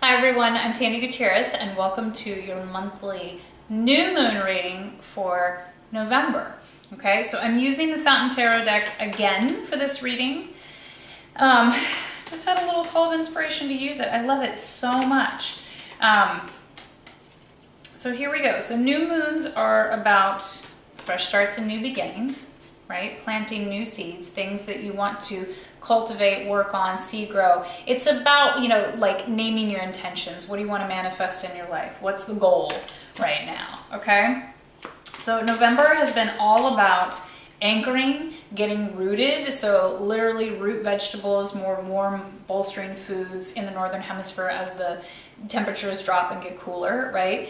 Hi everyone, I'm Tandy Gutierrez and welcome to your monthly new moon reading for November. Okay, so I'm using the Fountain Tarot deck again for this reading. Just had a little call of inspiration to use it. I love it so much. So here we go. So new moons are about fresh starts and new beginnings, right? Planting new seeds, things that you want to cultivate, work on, see grow. It's about, like naming your intentions. What do you want to manifest in your life? What's the goal right now? Okay. So November has been all about anchoring, getting rooted. So literally root vegetables, more warm, bolstering foods in the Northern Hemisphere as the temperatures drop and get cooler, right?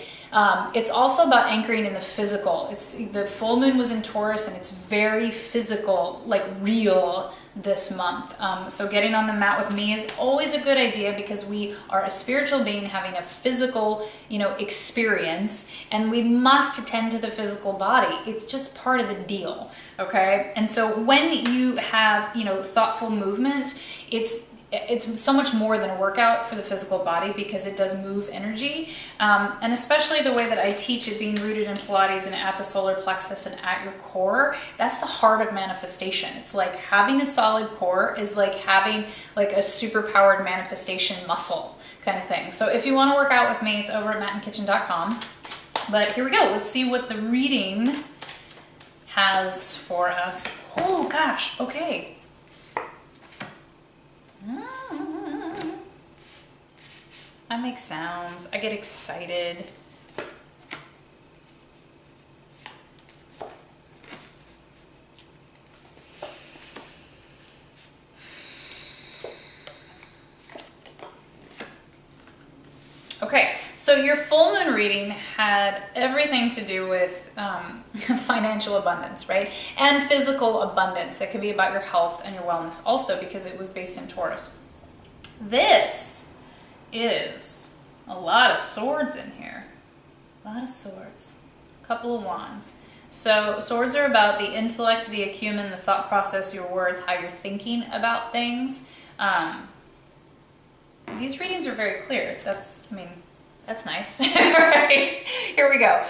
It's also about anchoring in the physical. The full moon was in Taurus and it's very physical, like real this month. So getting on the mat with me is always a good idea because we are a spiritual being having a physical, experience, and we must attend to the physical body. It's just part of the deal, okay? And so when you have, thoughtful movement, it's so much more than a workout for the physical body because it does move energy. And especially the way that I teach it, being rooted in Pilates and at the solar plexus and at your core, that's the heart of manifestation. It's like having a solid core is like having like a super powered manifestation muscle kind of thing. So if you want to work out with me, it's over at mattinkitchen.com. But here we go. Let's see what the reading has for us. Oh gosh, okay. I make sounds. I get excited. Okay, so your full moon reading had everything to do with financial abundance, right? And physical abundance. That could be about your health and your wellness also because it was based in Taurus. This is a lot of swords in here. A lot of swords. A couple of wands. So swords are about the intellect, the acumen, the thought process, your words, how you're thinking about things. These readings are very clear. That's nice. Right? Here we go.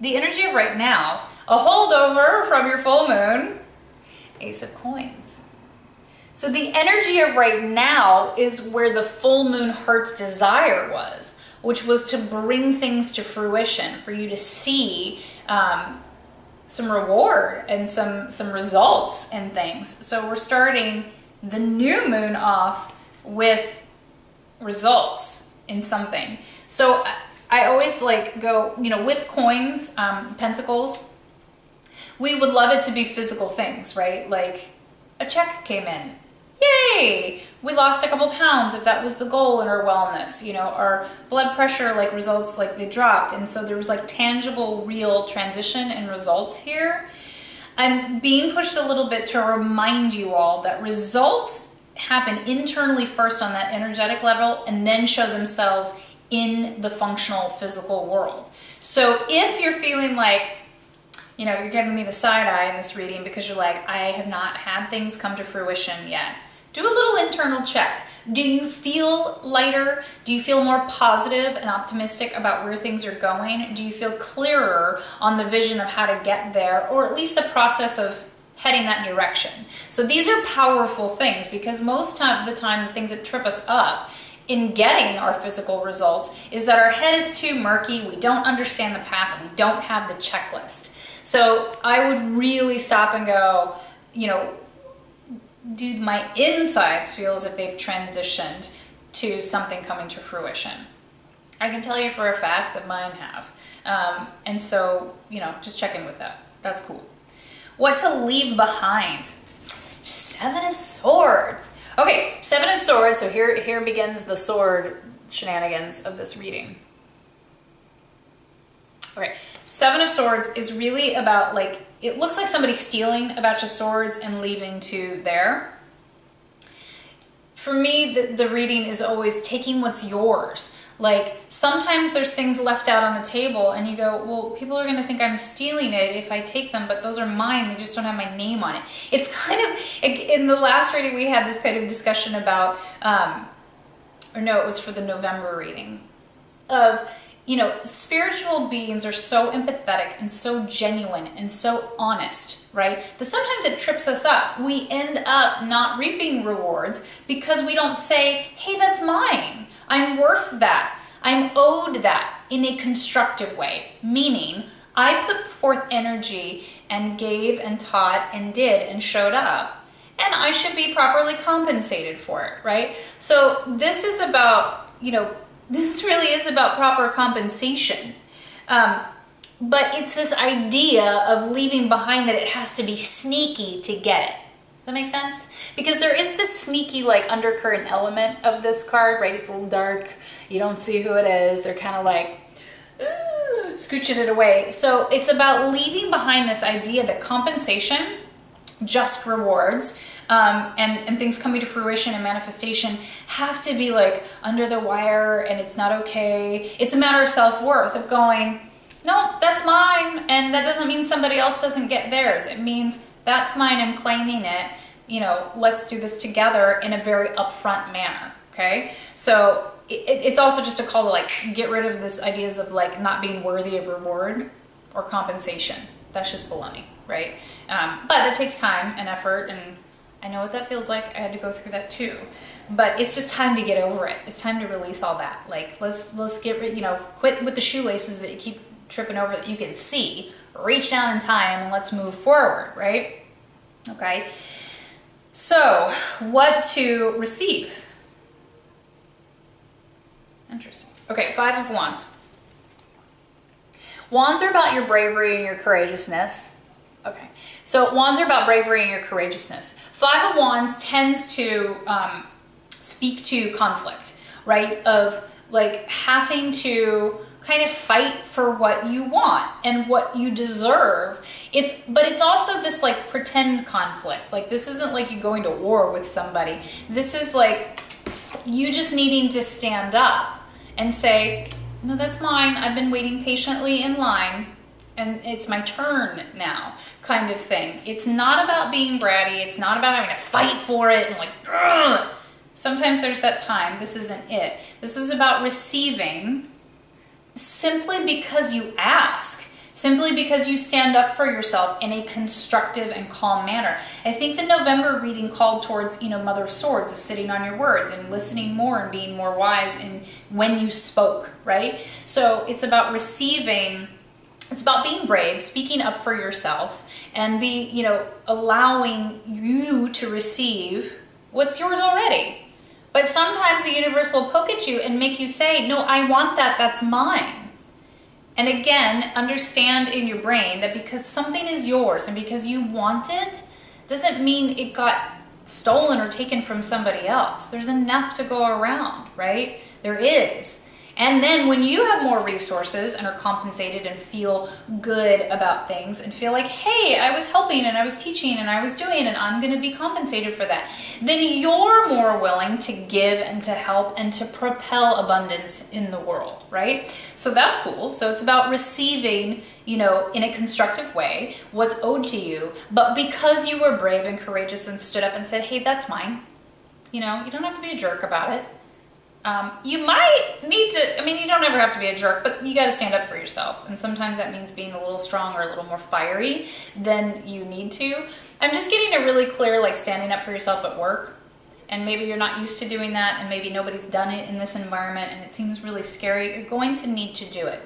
The energy of right now, a holdover from your full moon, Ace of Coins. So the energy of right now is where the full moon heart's desire was, which was to bring things to fruition, for you to see some reward and some results and things. So we're starting the new moon off with results in something. So I always go, with coins, pentacles, we would love it to be physical things, right? Like a check came in. Yay! We lost a couple pounds if that was the goal in our wellness. Our blood pressure results they dropped. And so there was tangible, real transition and results here. I'm being pushed a little bit to remind you all that results happen internally first on that energetic level and then show themselves in the functional physical world. So if you're feeling you're giving me the side eye in this reading because you're like, I have not had things come to fruition yet, do a little internal check. Do you feel lighter? Do you feel more positive and optimistic about where things are going? Do you feel clearer on the vision of how to get there, or at least the process of heading that direction? So these are powerful things because most of the time the things that trip us up in getting our physical results is that our head is too murky, we don't understand the path, and we don't have the checklist. So I would really stop and go, do my insides feel as if they've transitioned to something coming to fruition? I can tell you for a fact that mine have. And so, just check in with that. That's cool. What to leave behind? Seven of Swords. Okay, Seven of Swords. So here begins the sword shenanigans of this reading. Okay, Seven of Swords is really about it looks like somebody stealing a batch of swords and leaving to there. For me, the reading is always taking what's yours. Sometimes there's things left out on the table and you go, well, people are going to think I'm stealing it if I take them, but those are mine. They just don't have my name on it. It's kind of, in the last reading we had this kind of discussion about or no, it was for the November reading, of, you know, spiritual beings are so empathetic and so genuine and so honest, right? That sometimes it trips us up. We end up not reaping rewards because we don't say, hey, that's mine. I'm worth that. I'm owed that in a constructive way. Meaning, I put forth energy and gave and taught and did and showed up, and I should be properly compensated for it, right? So this is about, you know, this really is about proper compensation. But it's this idea of leaving behind that it has to be sneaky to get it. Does that make sense? Because there is this sneaky, like, undercurrent element of this card, right? It's a little dark. You don't see who it is. They're kind of like scooching it away. So it's about leaving behind this idea that compensation, just rewards, and things coming to fruition and manifestation have to be like under the wire, and it's not okay. It's a matter of self-worth, of going, no, that's mine, and that doesn't mean somebody else doesn't get theirs. It means that's mine, I'm claiming it. You know, let's do this together in a very upfront manner, okay? So it's also just a call to, like, get rid of this ideas of, like, not being worthy of reward or compensation. That's just baloney, right? But it takes time and effort, and I know what that feels like. I had to go through that too. But it's just time to get over it. It's time to release all that. Like, let's get rid, you know, quit with the shoelaces that you keep tripping over that you can see. Reach down in time and let's move forward, right? Okay. So, what to receive? Interesting. Okay, 5 of Wands. Wands are about your bravery and your courageousness. Okay, so Wands are about bravery and your courageousness. 5 of Wands tends to speak to conflict, right? Of, like, having to kind of fight for what you want and what you deserve. But it's also this, like, pretend conflict. Like, this isn't like you going to war with somebody. This is like you just needing to stand up and say, no, that's mine. I've been waiting patiently in line, and it's my turn now, kind of thing. It's not about being bratty. It's not about having to fight for it and, like, ugh. Sometimes there's that time. This isn't it. This is about receiving simply because you ask, simply because you stand up for yourself in a constructive and calm manner. I think the November reading called towards, you know, Mother of Swords, of sitting on your words and listening more and being more wise in when you spoke, right? So it's about receiving, it's about being brave, speaking up for yourself, and be, you know, allowing you to receive what's yours already. But sometimes the universe will poke at you and make you say, no, I want that, that's mine. And again, understand in your brain that because something is yours and because you want it, doesn't mean it got stolen or taken from somebody else. There's enough to go around, right? There is. And then when you have more resources and are compensated and feel good about things and feel like, hey, I was helping and I was teaching and I was doing and I'm going to be compensated for that, then you're more willing to give and to help and to propel abundance in the world, right? So that's cool. So it's about receiving, you know, in a constructive way, what's owed to you. But because you were brave and courageous and stood up and said, hey, that's mine, you know, you don't have to be a jerk about it. You might need to, I mean, you don't ever have to be a jerk, but you got to stand up for yourself. And sometimes that means being a little strong or a little more fiery than you need to. I'm just getting a really clear, like, standing up for yourself at work. And maybe you're not used to doing that, and maybe nobody's done it in this environment, and it seems really scary. You're going to need to do it.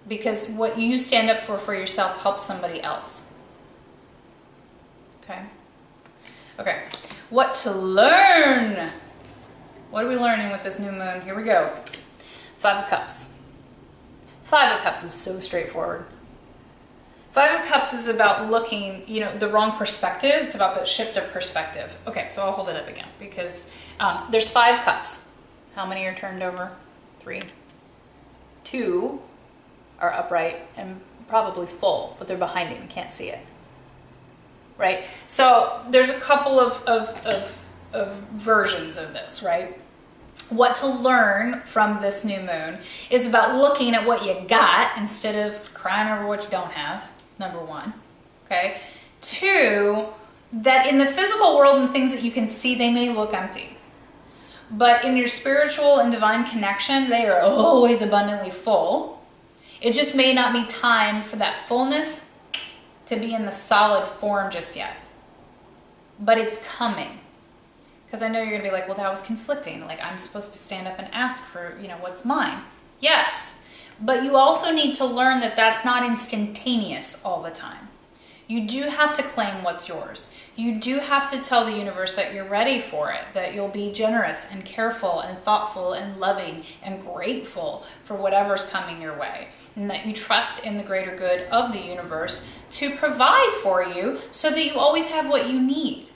Because what you stand up for yourself helps somebody else. Okay? Okay. What to learn? What are we learning with this new moon? Here we go. 5 of Cups. 5 of Cups is so straightforward. 5 of Cups is about looking, you know, the wrong perspective. It's about the shift of perspective. Okay, so I'll hold it up again because there's 5 cups. How many are turned over? 3. 2 are upright and probably full, but they're behind him. You can't see it. Right? So there's a couple of versions of this, right? What to learn from this new moon is about looking at what you got instead of crying over what you don't have, number 1. Okay? 2, that in the physical world and things that you can see, they may look empty. But in your spiritual and divine connection, they are always abundantly full. It just may not be time for that fullness to be in the solid form just yet. But it's coming. Because I know you're going to be like, well, that was conflicting. Like, I'm supposed to stand up and ask for, what's mine. Yes. But you also need to learn that that's not instantaneous all the time. You do have to claim what's yours. You do have to tell the universe that you're ready for it, that you'll be generous and careful and thoughtful and loving and grateful for whatever's coming your way, and that you trust in the greater good of the universe to provide for you so that you always have what you need.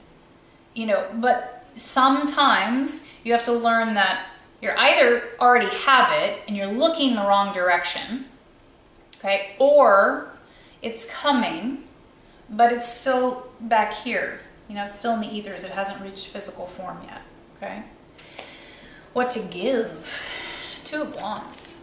But sometimes you have to learn that you're either already have it and you're looking the wrong direction, okay, or it's coming, but it's still back here. It's still in the ethers. It hasn't reached physical form yet, okay? What to give? 2 of Wands.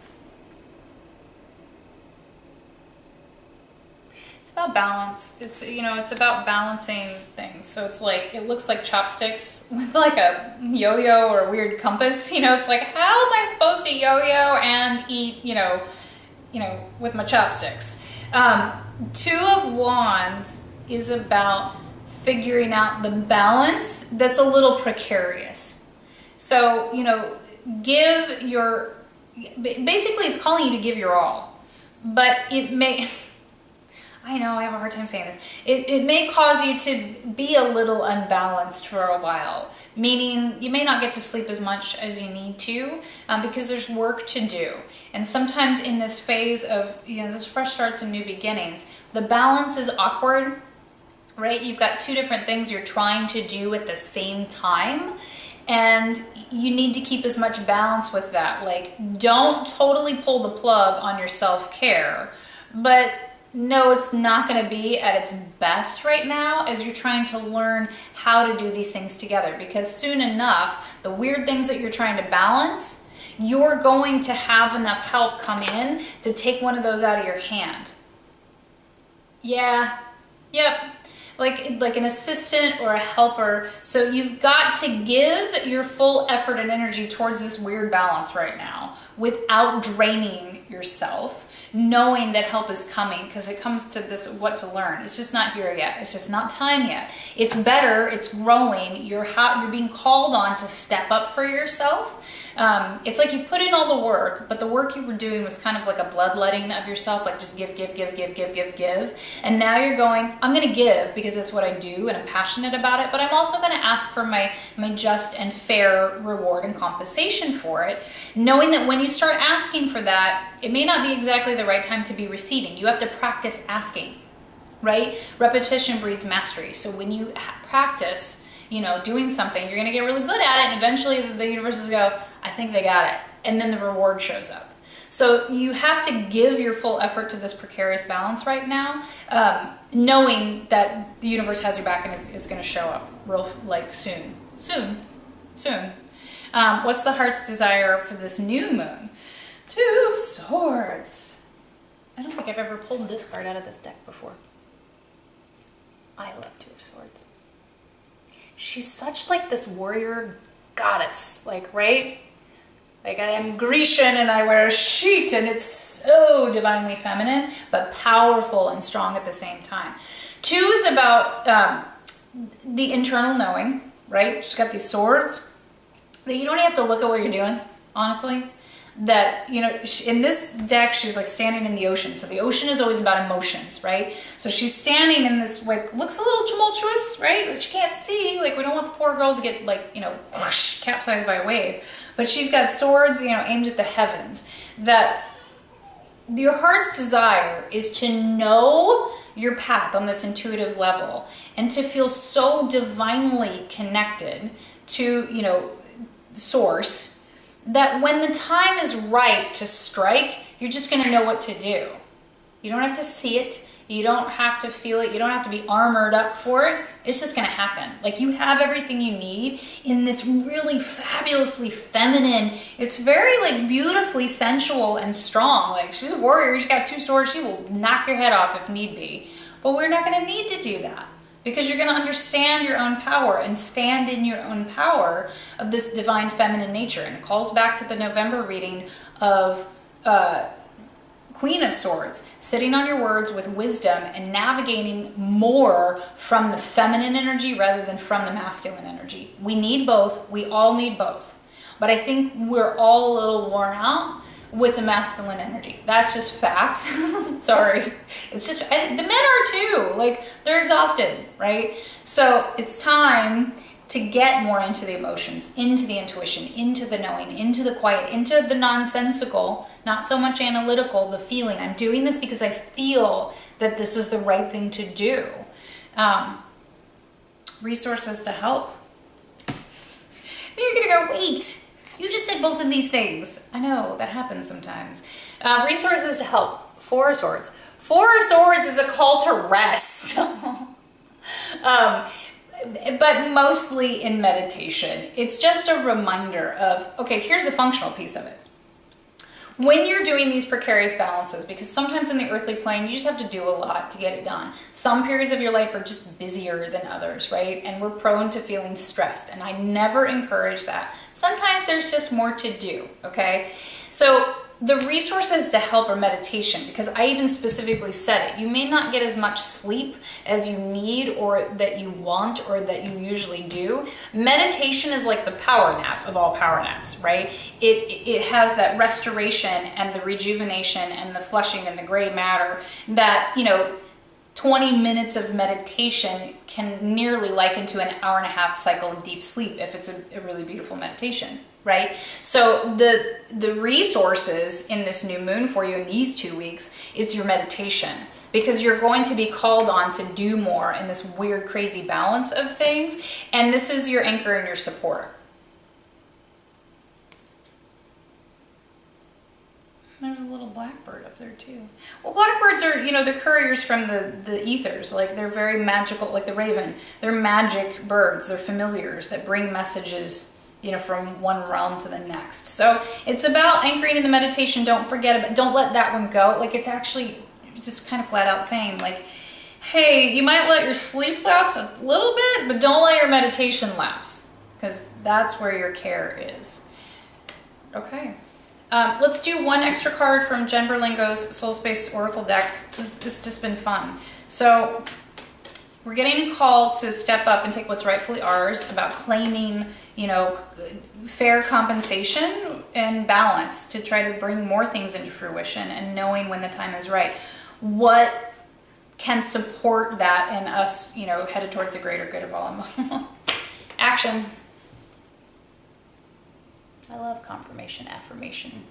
It's about balance. It's about balancing things. So it's like, it looks like chopsticks with like a yo-yo or a weird compass. It's like, how am I supposed to yo-yo and eat, with my chopsticks? 2 of Wands is about figuring out the balance that's a little precarious. So, basically it's calling you to give your all, but it may, I know I have a hard time saying this, it may cause you to be a little unbalanced for a while, meaning you may not get to sleep as much as you need to because there's work to do. And sometimes in this phase of, this fresh starts and new beginnings, the balance is awkward, right? You've got 2 different things you're trying to do at the same time, and you need to keep as much balance with that. Like, don't totally pull the plug on your self-care, but no, it's not going to be at its best right now as you're trying to learn how to do these things together, because soon enough, the weird things that you're trying to balance, you're going to have enough help come in to take one of those out of your hand. Yeah. Yep. Like an assistant or a helper. So you've got to give your full effort and energy towards this weird balance right now without draining yourself, knowing that help is coming, because it comes to this, what to learn. It's just not here yet. It's just not time yet. It's better. It's growing. You're being called on to step up for yourself. It's like you've put in all the work, but the work you were doing was kind of like a bloodletting of yourself, like just give. And now you're going, I'm going to give because it's what I do and I'm passionate about it, but I'm also going to ask for my just and fair reward and compensation for it, knowing that when you start asking for that, it may not be exactly the right time to be receiving. You have to practice asking, right? Repetition breeds mastery. So when you practice, doing something, you're going to get really good at it, and eventually the universe will go, I think they got it. And then the reward shows up. So you have to give your full effort to this precarious balance right now, knowing that the universe has your back and is going to show up soon. What's the heart's desire for this new moon? 2 of Swords. I don't think I've ever pulled this card out of this deck before. I love 2 of Swords. She's such like this warrior goddess, right? Like, I am Grecian and I wear a sheet and it's so divinely feminine, but powerful and strong at the same time. 2 is about the internal knowing, right? She's got these swords that you don't have to look at what you're doing, honestly. That, in this deck, she's like standing in the ocean. So the ocean is always about emotions, right? So she's standing in this, looks a little tumultuous, right? But she can't see. We don't want the poor girl to get whoosh, capsized by a wave. But she's got swords, aimed at the heavens. That your heart's desire is to know your path on this intuitive level and to feel so divinely connected to, source, that when the time is right to strike, you're just going to know what to do. You don't have to see it. You don't have to feel it. You don't have to be armored up for it. It's just going to happen. You have everything you need in this really fabulously feminine, it's very beautifully sensual and strong. She's a warrior. She's got 2 swords. She will knock your head off if need be. But we're not going to need to do that. because you're going to understand your own power and stand in your own power of this divine feminine nature. And it calls back to the November reading of Queen of Swords, sitting on your words with wisdom and navigating more from the feminine energy rather than from the masculine energy. We need both. We all need both. But I think we're all a little worn out with the masculine energy. That's just fact. Sorry. It's just, the men are too. Like, they're exhausted, right? So it's time to get more into the emotions, into the intuition, into the knowing, into the quiet, into the nonsensical, not so much analytical, the feeling. I'm doing this because I feel that this is the right thing to do. Resources to help. You're gonna go, wait, you just said both of these things. I know, that happens sometimes. Resources to help. Four of Swords. Four of Swords is a call to rest. But mostly in meditation. It's just a reminder of, okay, here's the functional piece of it. When you're doing these precarious balances, because sometimes in the earthly plane, you just have to do a lot to get it done. Some periods of your life are just busier than others, right? And we're prone to feeling stressed, and I never encourage that. Sometimes there's just more to do, okay? So the resources to help are meditation, because I even specifically said it. You may not get as much sleep as you need or that you want or that you usually do. Meditation is like the power nap of all power naps, right? It has that restoration and the rejuvenation and the flushing and the gray matter that, 20 minutes of meditation can nearly liken to an hour and a half cycle of deep sleep if it's a really beautiful meditation, right? So the resources in this new moon for you in these 2 weeks is your meditation, because you're going to be called on to do more in this weird, crazy balance of things. And this is your anchor and your support. There's a little blackbird up there too. Well, blackbirds are, they're couriers from the ethers. Like, they're very magical, like the raven. They're magic birds. They're familiars that bring messages, from one realm to the next. So it's about anchoring in the meditation. Don't forget about, don't let that one go. Like, it's actually just kind of flat out saying, like, hey, you might let your sleep lapse a little bit, but don't let your meditation lapse, because that's where your care is. Okay. Let's do one extra card from Jen Berlingo's Soul Space Oracle deck. It's just been fun. So we're getting a call to step up and take what's rightfully ours, about claiming, fair compensation and balance to try to bring more things into fruition, and knowing when the time is right. What can support that and us, headed towards the greater good of all. Action. I love confirmation, affirmation,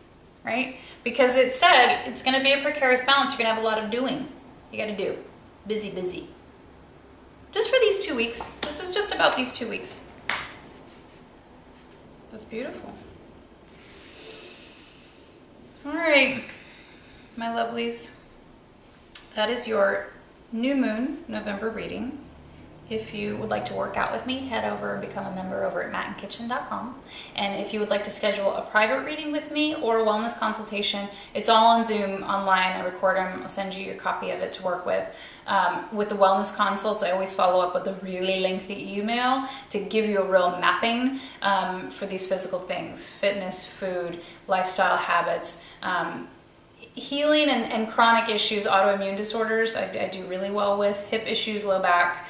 right? Because it said it's going to be a precarious balance. You're going to have a lot of doing. You got to do. Busy, busy. Just for these 2 weeks. This is just about these 2 weeks. That's beautiful. All right, my lovelies. That is your new moon November reading. If you would like to work out with me, head over and become a member over at mattinkitchen.com. And if you would like to schedule a private reading with me or a wellness consultation, it's all on Zoom, online. I record them. I'll send you your copy of it to work with. With the wellness consults, I always follow up with a really lengthy email to give you a real mapping for these physical things: fitness, food, lifestyle habits, healing and chronic issues, autoimmune disorders. I do really well with hip issues, low back.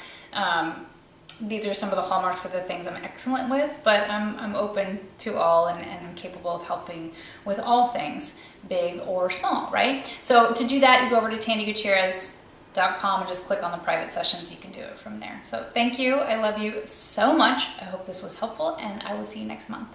These are some of the hallmarks of the things I'm excellent with, but I'm open to all, and I'm capable of helping with all things, big or small, right? So to do that, you go over to TandyGutierrez.com and just click on the private sessions. You can do it from there. So thank you. I love you so much. I hope this was helpful, and I will see you next month.